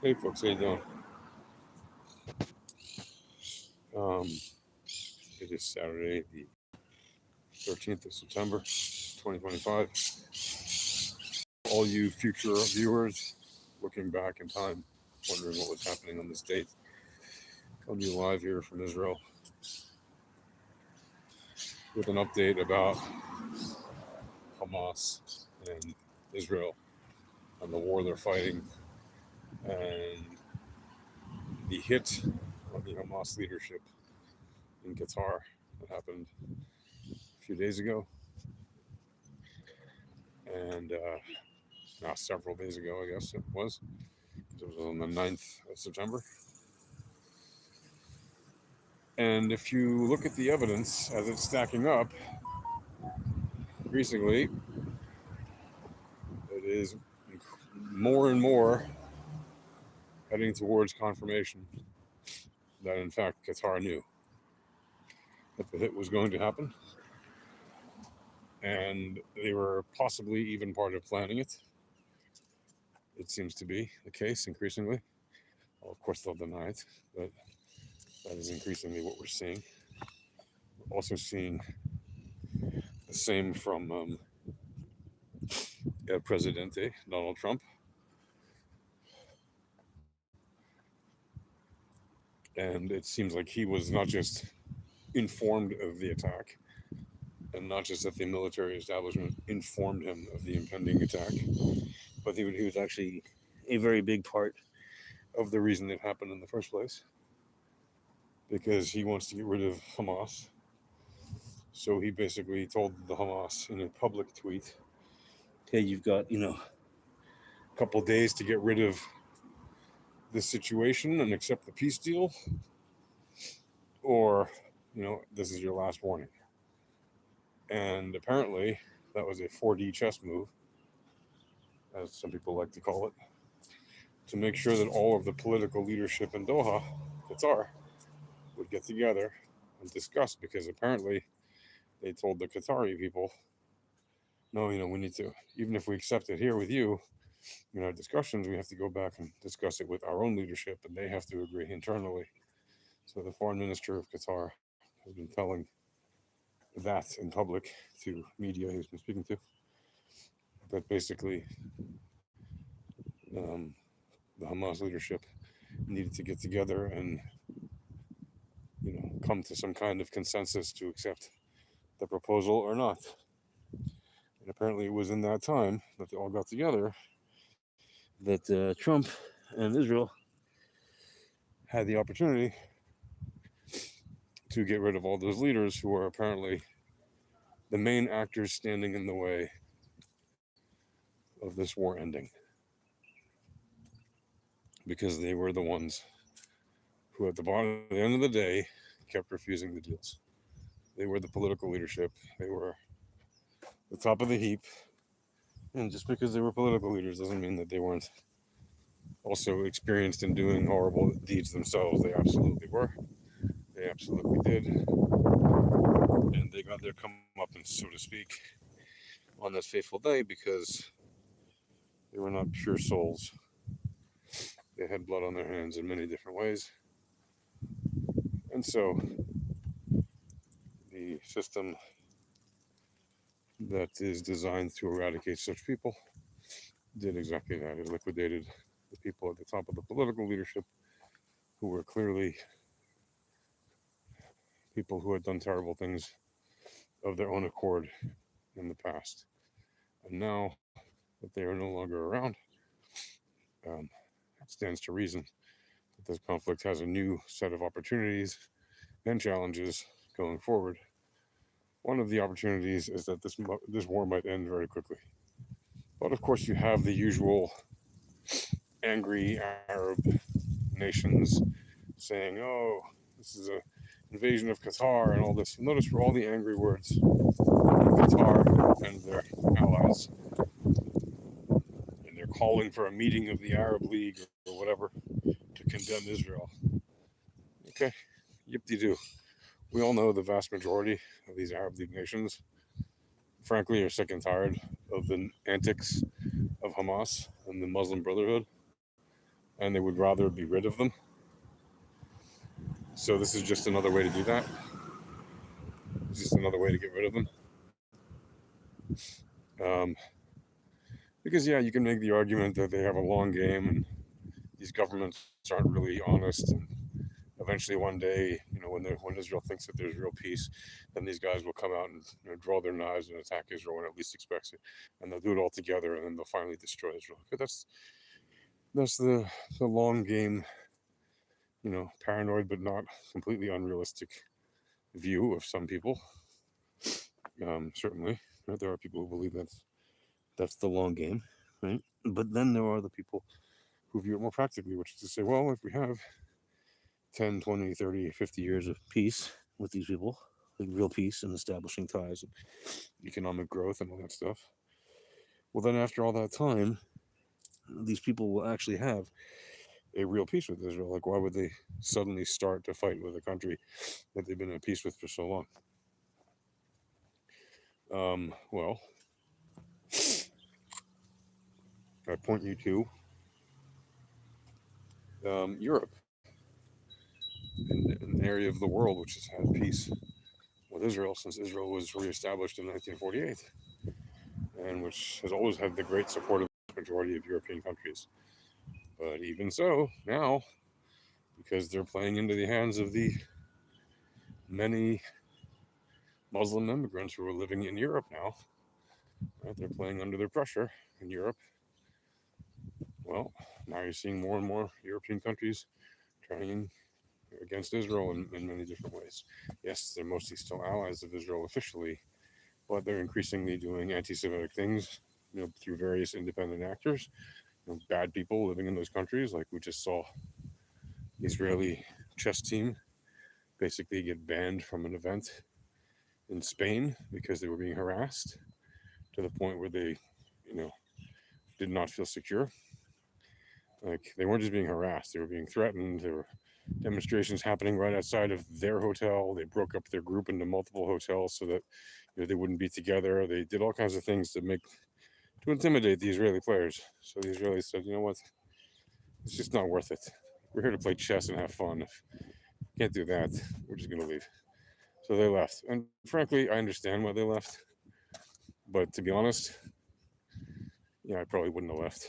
Hey folks, how you doing? Um, it is Saturday, the 13th of September, 2025. All you future viewers looking back in time, wondering what was happening on this date, come to you live here from Israel with an update about Hamas and Israel and the war they're fighting and the hit on the Hamas leadership in Qatar that happened a few days ago and now several days ago, I guess it was. It was on the 9th of September. And if you look at the evidence as it's stacking up, increasingly, it is more and more heading towards confirmation that, in fact, Qatar knew that the hit was going to happen. And they were possibly even part of planning it. It seems to be the case increasingly. Well, of course, they'll deny it, but that is increasingly what we're seeing. We're also seeing the same from Presidente Donald Trump. And it seems like he was not just informed of the attack, and not just that the military establishment informed him of the impending attack, but he was actually a very big part of the reason it happened in the first place, because he wants to get rid of Hamas. So he basically told the Hamas in a public tweet, hey, you've got, a couple days to get rid of this situation and accept the peace deal, or, this is your last warning. And apparently that was a 4D chess move, as some people like to call it, to make sure that all of the political leadership in Doha, Qatar, would get together and discuss, because apparently they told the Qatari people, no, we need to, even if we accept it here with you, in our discussions, we have to go back and discuss it with our own leadership, and they have to agree internally. So the foreign minister of Qatar has been telling that in public to media he's been speaking to, that basically the Hamas leadership needed to get together and come to some kind of consensus to accept the proposal or not. And apparently it was in that time that they all got together that Trump and Israel had the opportunity to get rid of all those leaders who are apparently the main actors standing in the way of this war ending, because they were the ones who at the end of the day kept refusing the deals. They were the political leadership. They were the top of the heap. And just because they were political leaders doesn't mean that they weren't also experienced in doing horrible deeds themselves. They absolutely were. They absolutely did. And they got their comeuppance, so to speak, on this fateful day, because they were not pure souls. They had blood on their hands in many different ways. And so the system that is designed to eradicate such people did exactly that. It liquidated the people at the top of the political leadership, who were clearly people who had done terrible things of their own accord in the past. And now that they are no longer around, it stands to reason that this conflict has a new set of opportunities and challenges going forward. One of the opportunities is that this war might end very quickly. But of course, you have the usual angry Arab nations saying, oh, this is an invasion of Qatar and all this. Notice for all the angry words, Qatar and their allies, and they're calling for a meeting of the Arab League or whatever to condemn Israel. Okay, yip-de-doo. We all know the vast majority of these Arab League nations, frankly, are sick and tired of the antics of Hamas and the Muslim Brotherhood. and they would rather be rid of them. So this is just another way to do that. It's just another way to get rid of them. Um, because yeah, you can make the argument that they have a long game and these governments aren't really honest. And eventually, one day, when Israel thinks that there's real peace, then these guys will come out and draw their knives and attack Israel when it least expects it, and they'll do it all together, and then they'll finally destroy Israel. Okay, that's the long game, paranoid but not completely unrealistic view of some people. Certainly, there are people who believe that's the long game, right? But then there are the people who view it more practically, which is to say, well, if we have 10, 20, 30, 50 years of peace with these people, like real peace and establishing ties and economic growth and all that stuff, well, then after all that time, these people will actually have a real peace with Israel. Like, why would they suddenly start to fight with a country that they've been at peace with for so long? Well, I point you to Europe, an area of the world which has had peace with Israel since Israel was reestablished in 1948, and which has always had the great support of the majority of European countries. But even so, now, because they're playing into the hands of the many Muslim immigrants who are living in Europe now, right, they're playing under their pressure in Europe. Well, now you're seeing more and more European countries turning against Israel in many different ways. Yes, they're mostly still allies of Israel officially, but they're increasingly doing anti-Semitic things, through various independent actors, bad people living in those countries. Like we just saw the Israeli chess team basically get banned from an event in Spain because they were being harassed to the point where they, did not feel secure. Like they weren't just being harassed; they were being threatened. There were demonstrations happening right outside of their hotel. They broke up their group into multiple hotels so that they wouldn't be together. They did all kinds of things to intimidate the Israeli players. So the Israelis said, you know what, it's just not worth it. We're here to play chess and have fun. If we can't do that, we're just going to leave. So they left. And frankly, I understand why they left. But to be honest, I probably wouldn't have left.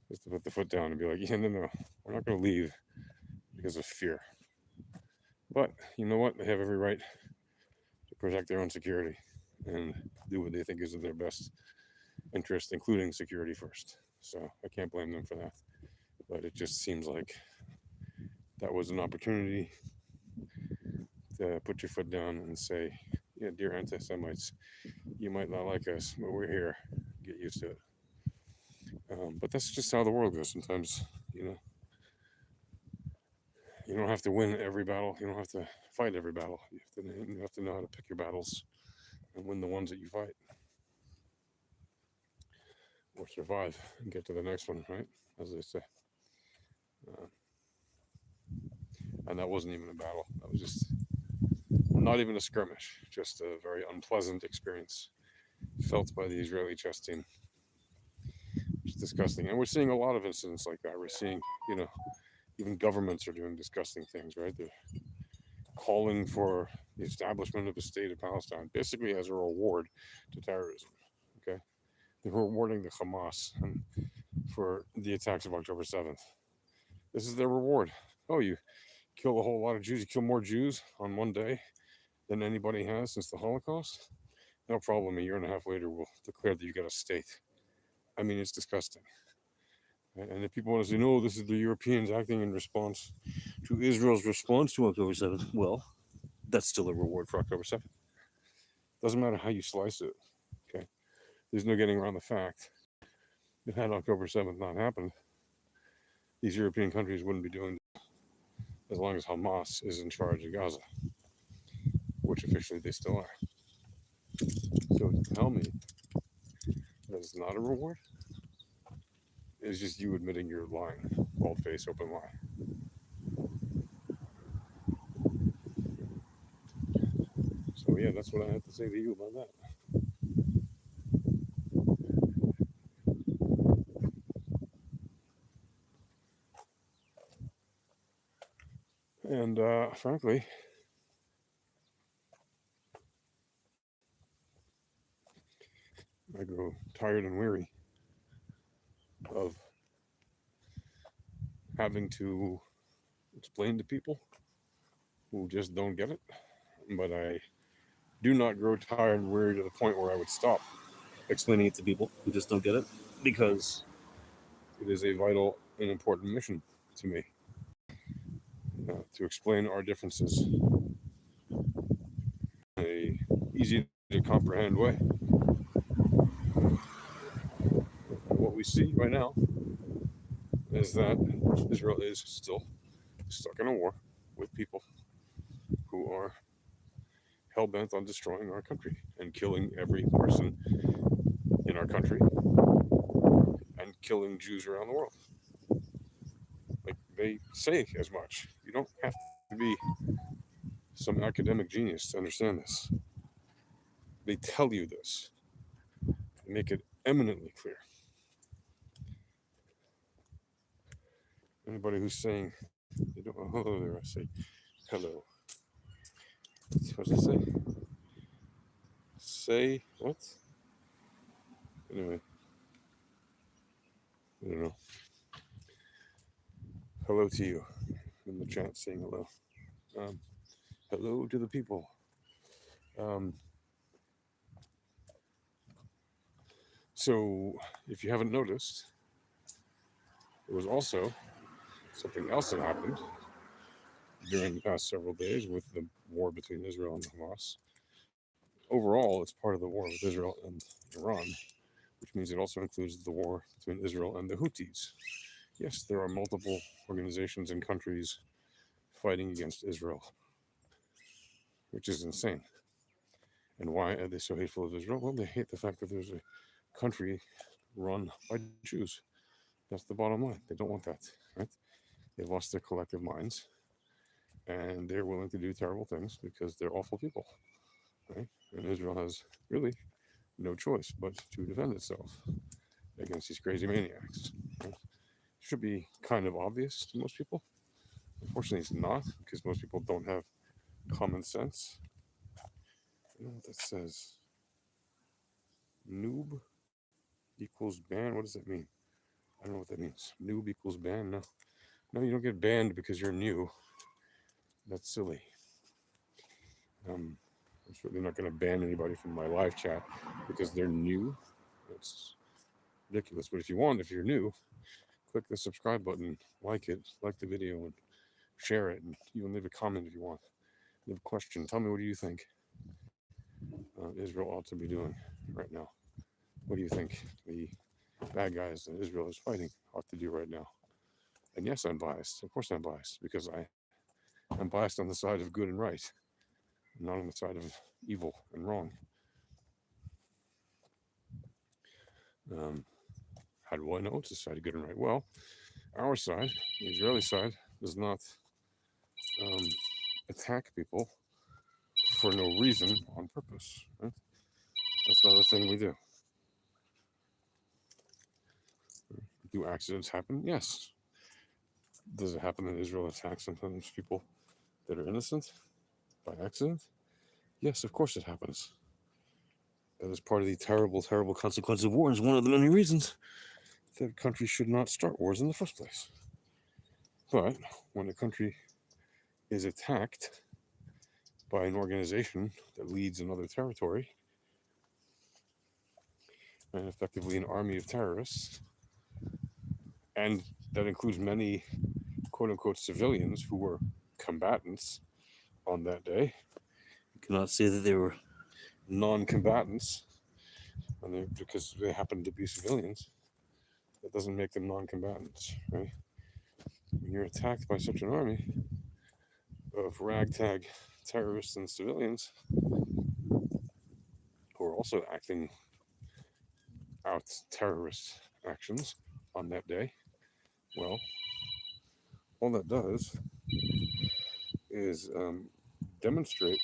Just to put the foot down and be like, yeah, no, we're not going to leave because of fear. But you know what? They have every right to protect their own security and do what they think is in their best interest, including security first. So I can't blame them for that. But it just seems like that was an opportunity to put your foot down and say, yeah, dear anti-Semites, you might not like us, but we're here. Get used to it. But that's just how the world goes. Sometimes, you don't have to win every battle. You don't have to fight every battle. You have to know how to pick your battles and win the ones that you fight. Or survive and get to the next one, right? As they say. And that wasn't even a battle. That was just not even a skirmish. Just a very unpleasant experience felt by the Israeli chess team. It's disgusting. And we're seeing a lot of incidents like that. We're seeing, even governments are doing disgusting things, right? They're calling for the establishment of a state of Palestine, basically as a reward to terrorism. Okay, they're rewarding the Hamas for the attacks of October 7th. This is their reward. Oh, you kill a whole lot of Jews. You kill more Jews on one day than anybody has since the Holocaust. No problem. A year and a half later, we'll declare that you got a state. I mean, it's disgusting. And if people want to say, no, this is the Europeans acting in response to Israel's response to October 7th, well, that's still a reward for October 7th. Doesn't matter how you slice it. Okay, there's no getting around the fact that had October 7th not happened, these European countries wouldn't be doing this as long as Hamas is in charge of Gaza, which officially they still are. So to tell me that it's not a reward is just you admitting you're lying, bald face, open lie. So yeah, that's what I have to say to you about that. And frankly, I grow tired and weary of having to explain to people who just don't get it. But I do not grow tired and weary to the point where I would stop explaining it to people who just don't get it, because it is a vital and important mission to me to explain our differences in a easy to comprehend way. What we see right now is that Israel is still stuck in a war with people who are hell bent on destroying our country and killing every person in our country and killing Jews around the world. Like, they say as much. You don't have to be some academic genius to understand this. They tell you this. They make it eminently clear. Anybody who's saying they don't, oh, hello there, I say hello. What does it say? Say what? Anyway, I don't know. Hello to you in the chat, saying hello. Hello to the people. So, if you haven't noticed, there was also something else that happened during the past several days with the war between Israel and Hamas. Overall, it's part of the war with Israel and Iran, which means it also includes the war between Israel and the Houthis. Yes, there are multiple organizations and countries fighting against Israel, which is insane. And why are they so hateful of Israel? Well, they hate the fact that there's a country run by Jews. That's the bottom line. They don't want that, right? They've lost their collective minds, and they're willing to do terrible things because they're awful people, right? And Israel has really no choice but to defend itself against these crazy maniacs. Right? Should be kind of obvious to most people. Unfortunately, it's not, because most people don't have common sense. I don't know what that says. Noob equals ban. What does that mean? I don't know what that means. Noob equals ban. No, no, you don't get banned because you're new. That's silly. I'm certainly not going to ban anybody from my live chat because they're new. That's ridiculous. But if you want, if you're new, click the subscribe button, like it, like the video, and share it, and even leave a comment if you want. Leave a question. Tell me, what do you think Israel ought to be doing right now? What do you think the bad guys that Israel is fighting ought to do right now? And yes, I'm biased. Of course I'm biased, because I'm biased on the side of good and right, not on the side of evil and wrong. How do I know it's the side of good and right? Well, our side, the Israeli side, does not attack people for no reason on purpose. Right? That's not a thing we do. Do accidents happen? Yes. Does it happen that Israel attacks sometimes people that are innocent by accident? Yes, of course it happens. That is part of the terrible, terrible consequence of war, and is one of the many reasons that countries should not start wars in the first place. But when a country is attacked by an organization that leads another territory, and effectively an army of terrorists, and that includes many quote unquote civilians who were combatants on that day. You cannot say that they were non combatants because they happen to be civilians. That doesn't make them non combatants, right? When you're attacked by such an army of ragtag terrorists and civilians who are also acting out terrorist actions on that day, well, all that does is demonstrate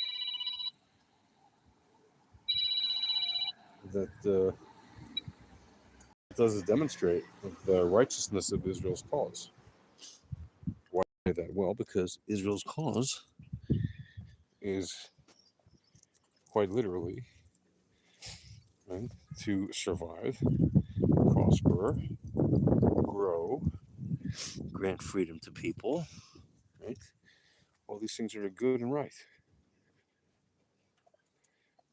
that the righteousness of Israel's cause. that well because Israel's cause is quite literally, right, to survive, prosper, grow, grant freedom to people, right? All these things are good and right.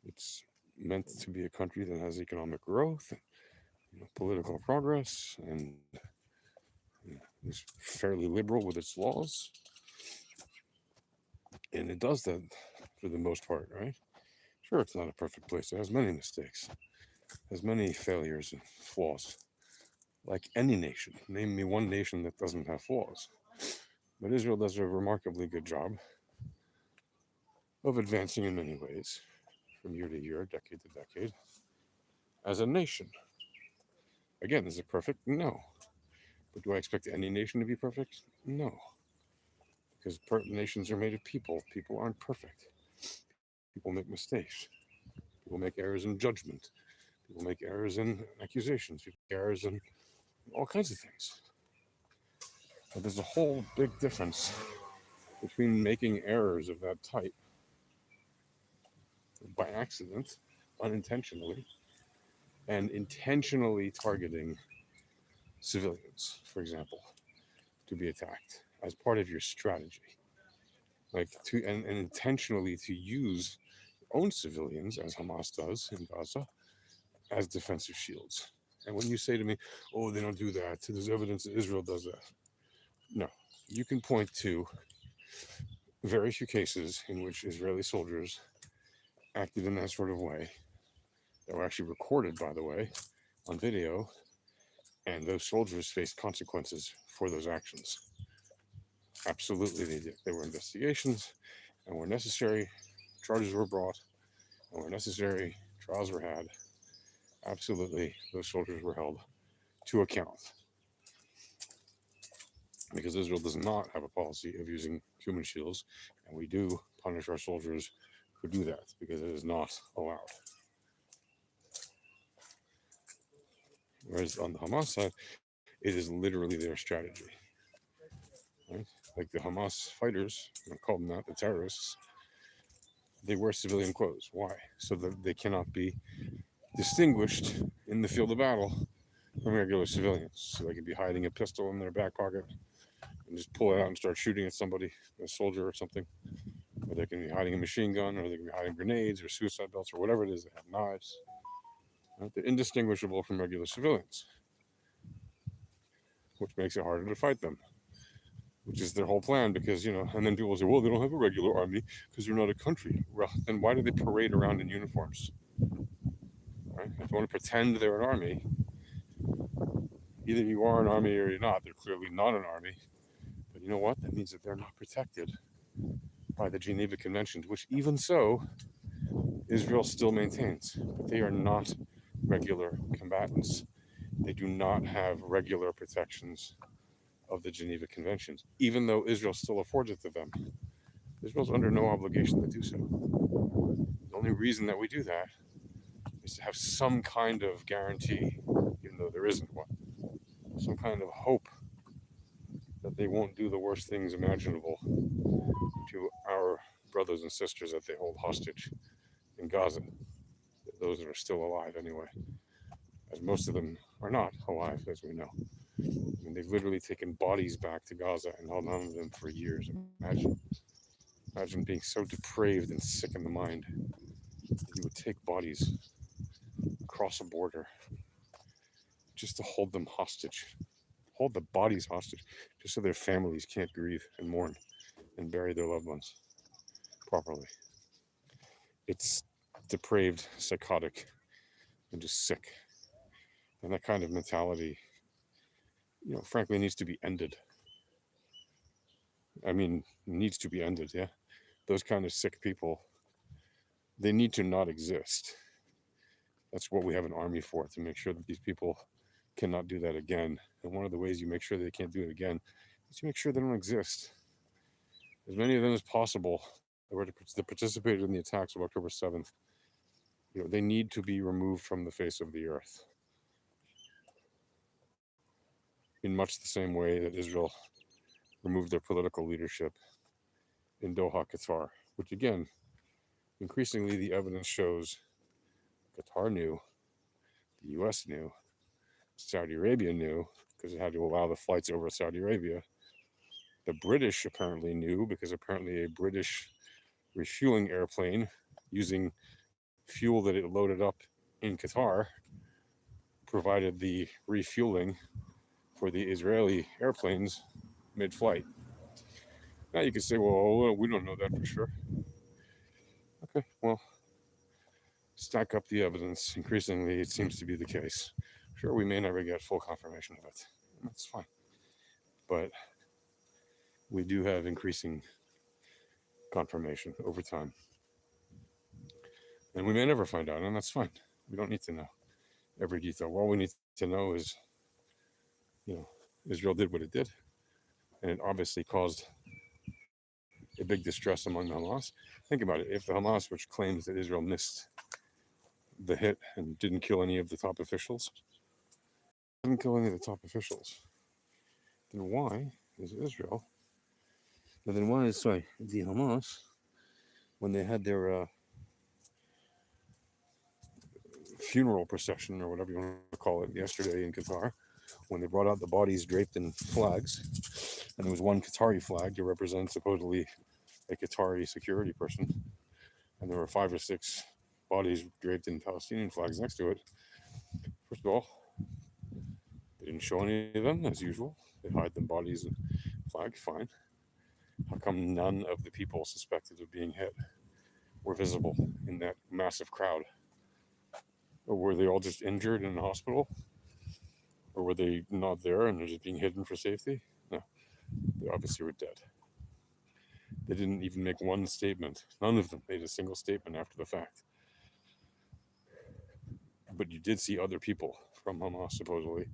It's meant to be a country that has economic growth, political progress, and is fairly liberal with its laws. And it does that for the most part, right? Sure, it's not a perfect place. It has many mistakes, has many failures and flaws, like any nation. Name me one nation that doesn't have flaws. But Israel does a remarkably good job of advancing in many ways, from year to year, decade to decade, as a nation. Again, is it perfect? No. But do I expect any nation to be perfect? No. Because nations are made of people. People aren't perfect. People make mistakes. People make errors in judgment. People make errors in accusations. People make errors in all kinds of things. But there's a whole big difference between making errors of that type by accident, unintentionally, and intentionally targeting civilians, for example, to be attacked as part of your strategy. Like and intentionally to use your own civilians, as Hamas does in Gaza, as defensive shields. And when you say to me, oh, they don't do that, there's evidence that Israel does that. No, you can point to very few cases in which Israeli soldiers acted in that sort of way, that were actually recorded, by the way, on video, and those soldiers faced consequences for those actions. Absolutely, they did. There were investigations and were necessary, charges were brought, and were necessary, trials were had. Absolutely, those soldiers were held to account. Because Israel does not have a policy of using human shields, and we do punish our soldiers who do that because it is not allowed. Whereas on the Hamas side, it is literally their strategy. Right? Like the Hamas fighters, I call them that, the terrorists, they wear civilian clothes. Why? So that they cannot be distinguished in the field of battle from regular civilians. So they could be hiding a pistol in their back pocket and just pull it out and start shooting at somebody, a soldier or something. Or they can be hiding a machine gun, or they can be hiding grenades or suicide belts or whatever it is. They have knives. Right? They're indistinguishable from regular civilians, which makes it harder to fight them, which is their whole plan. Because, and then people say, well, they don't have a regular army because they're not a country. Well, then why do they parade around in uniforms? Right? If you want to pretend they're an army, either you are an army or you're not. They're clearly not an army. But you know what? That means that they're not protected by the Geneva Conventions, which even so, Israel still maintains. But they are not regular combatants. They do not have regular protections of the Geneva Conventions, even though Israel still affords it to them. Israel's under no obligation to do so. The only reason that we do that is to have some kind of guarantee, even though there isn't one, some kind of hope that they won't do the worst things imaginable to our brothers and sisters that they hold hostage in Gaza, those that are still alive anyway, as most of them are not alive, as we know. I mean, they've literally taken bodies back to Gaza and held on to them for years. Imagine being so depraved and sick in the mind that you would take bodies across a border just to hold them hostage, hold the bodies hostage, just so their families can't grieve and mourn and bury their loved ones properly. It's depraved, psychotic, and just sick. And that kind of mentality, frankly, needs to be ended. I mean, needs to be ended, yeah? Those kind of sick people, they need to not exist. That's what we have an army for, to make sure that these people cannot do that again. And one of the ways you make sure they can't do it again is to make sure they don't exist. As many of them as possible that participated in the attacks of October 7th, they need to be removed from the face of the earth. In much the same way that Israel removed their political leadership in Doha, Qatar, which again, increasingly the evidence shows Qatar knew, the US knew, Saudi Arabia knew because it had to allow the flights over Saudi Arabia. The British apparently knew because apparently a British refueling airplane using fuel that it loaded up in Qatar provided the refueling for the Israeli airplanes mid-flight. Now you could say, well, we don't know that for sure. Okay, well, stack up the evidence. Increasingly, it seems to be the case. Sure, we may never get full confirmation of it. That's fine. But we do have increasing confirmation over time. And we may never find out, and that's fine. We don't need to know every detail. All we need to know is, Israel did what it did, and it obviously caused a big distress among the Hamas. Think about it. If the Hamas, which claims that Israel missed the hit and didn't kill any of the top officials, then why is Israel, and then why is, the Hamas, when they had their funeral procession or whatever you want to call it yesterday in Qatar, when they brought out the bodies draped in flags, and there was one Qatari flag to represent supposedly a Qatari security person, and there were 5 or 6 bodies draped in Palestinian flags next to it. First of all, they didn't show any of them as usual. They hide the bodies and flag, fine. How come none of the people suspected of being hit were visible in that massive crowd? Or were they all just injured in the hospital? Or were they not there and they're just being hidden for safety? No, they obviously were dead. They didn't even make one statement. None of them made a single statement after the fact. But you did see other people from Hamas supposedly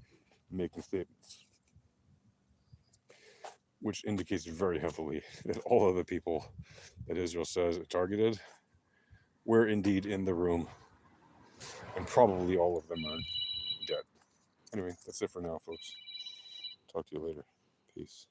making statements, which indicates very heavily that all of the people that Israel says it targeted were indeed in the room, and probably all of them are dead. Anyway, that's it for now, folks. Talk to you later. Peace.